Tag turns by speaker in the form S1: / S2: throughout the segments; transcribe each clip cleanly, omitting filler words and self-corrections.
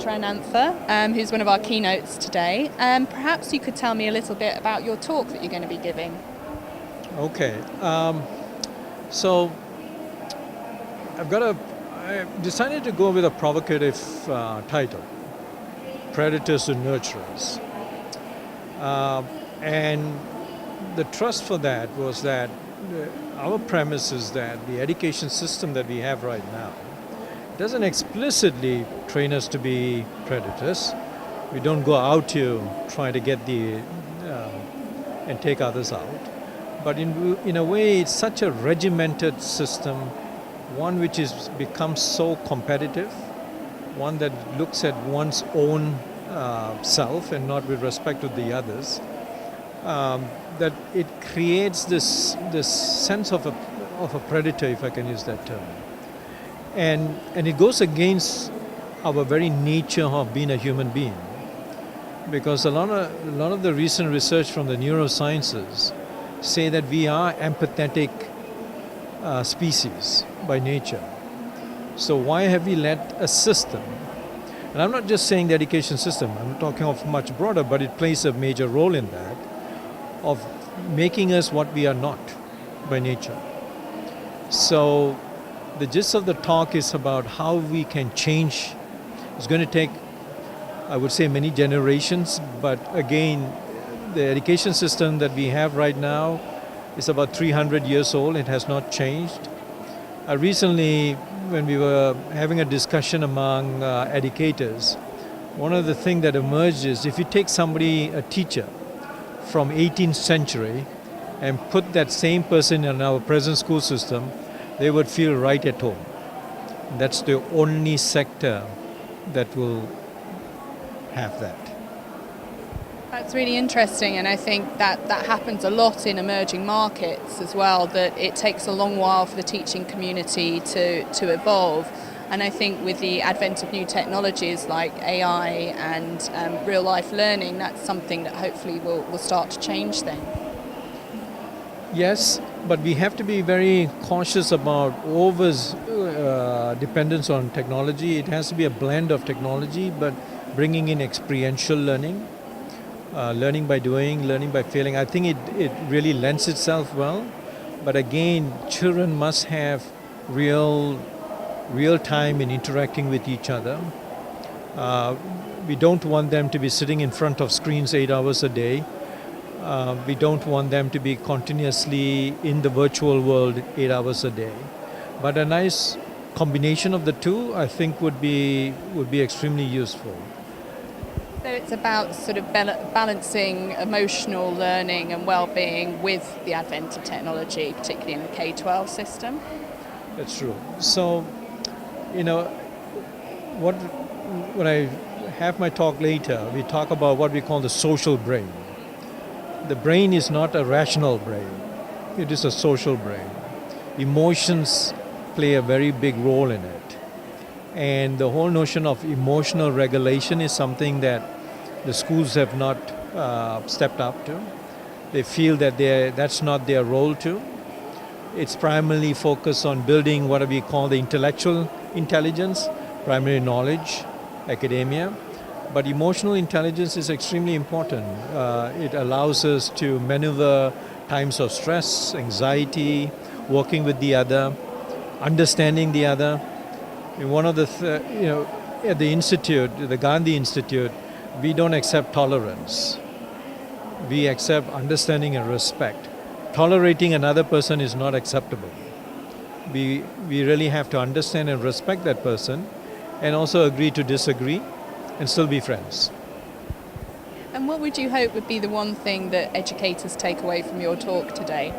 S1: Dr Anantha, who's one of our keynotes today. Perhaps you could tell me a little bit about your talk that you're going to be giving.
S2: Okay, so I decided to go with a provocative title, Predators to Nurturers. And the trust for that was that our premise is that the education system that we have right now doesn't explicitly train us to be predators. We don't go out to try to get and take others out. But in a way, it's such a regimented system, one which is becomes so competitive, one that looks at one's own self and not with respect to the others, that it creates this sense of a predator, if I can use that term. And it goes against our very nature of being a human being, because a lot of the recent research from the neurosciences say that we are empathetic species by nature. So why have we let a system, and I'm not just saying the education system, I'm talking of much broader, but it plays a major role in that, of making us what we are not by nature. So the gist of the talk is about how we can change. It's going to take, I would say, many generations, but again, the education system that we have right now is about 300 years old. It has not changed. Recently, when we were having a discussion among educators, one of the things that emerged is if you take somebody, a teacher from 18th century, and put that same person in our present school system, they would feel right at home. That's the only sector that will have that.
S1: That's really interesting, and I think that happens a lot in emerging markets as well, that it takes a long while for the teaching community to evolve. And I think with the advent of new technologies like AI and real-life learning, that's something that hopefully will start to change things.
S2: Yes, but we have to be very cautious about dependence on technology. It has to be a blend of technology, but bringing in experiential learning, learning by doing, learning by failing. I think it really lends itself well. But again, children must have real time in interacting with each other. We don't want them to be sitting in front of screens 8 hours a day. We don't want them to be continuously in the virtual world 8 hours a day. But a nice combination of the two, I think, would be extremely useful.
S1: So it's about sort of balancing emotional learning and well-being with the advent of technology, particularly in the K-12 system.
S2: That's true. So, when I have my talk later, we talk about what we call the social brain. The brain is not a rational brain. It is a social brain. Emotions play a very big role in it. And the whole notion of emotional regulation is something that the schools have not stepped up to. They feel that that's not their role to. It's primarily focused on building what we call the intellectual intelligence, primary knowledge, academia. But emotional intelligence is extremely important. It allows us to maneuver times of stress, anxiety, working with the other, understanding the other. In one of the, at the institute, the Gandhi Institute, we don't accept tolerance. We accept understanding and respect. Tolerating another person is not acceptable. We really have to understand and respect that person, and also agree to disagree, and still be friends.
S1: And what would you hope would be the one thing that educators take away from your talk today?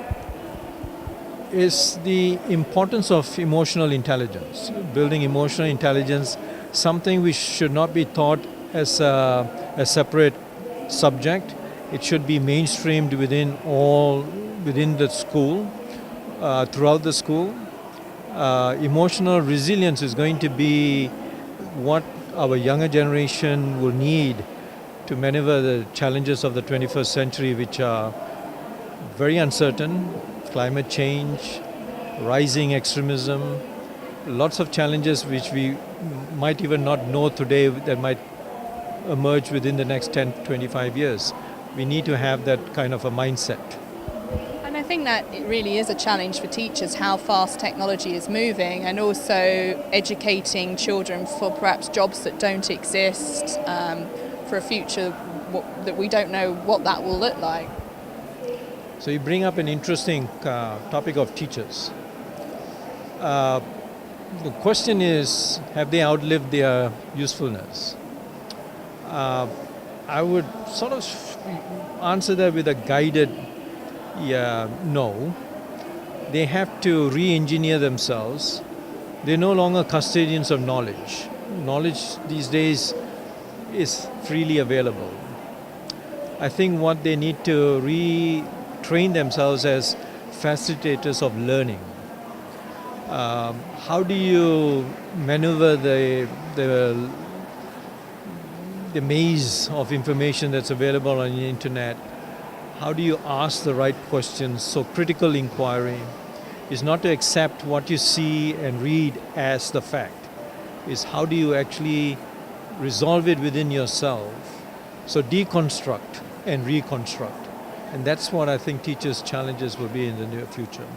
S2: Is the importance of emotional intelligence. Building emotional intelligence, something which should not be taught as a separate subject. It should be mainstreamed within the school, throughout the school. Emotional resilience is going to be what our younger generation will need to maneuver the challenges of the 21st century, which are very uncertain. Climate change, rising extremism, lots of challenges which we might even not know today that might emerge within the next 10, 25 years. We need to have that kind of a mindset.
S1: And I think that it really is a challenge for teachers, how fast technology is moving, and also educating children for perhaps jobs that don't exist, for a future that we don't know what that will look like.
S2: So you bring up an interesting topic of teachers. The question is, have they outlived their usefulness? I would sort of answer that with a guided no. They have to re-engineer themselves. They're no longer custodians of knowledge. Knowledge these days is freely available. I think what they need to retrain themselves as facilitators of learning. How do you maneuver the maze of information that's available on the internet? How do you ask the right questions? So critical inquiry is not to accept what you see and read as the fact. It's how do you actually resolve it within yourself? So deconstruct and reconstruct. And that's what I think teachers' challenges will be in the near future.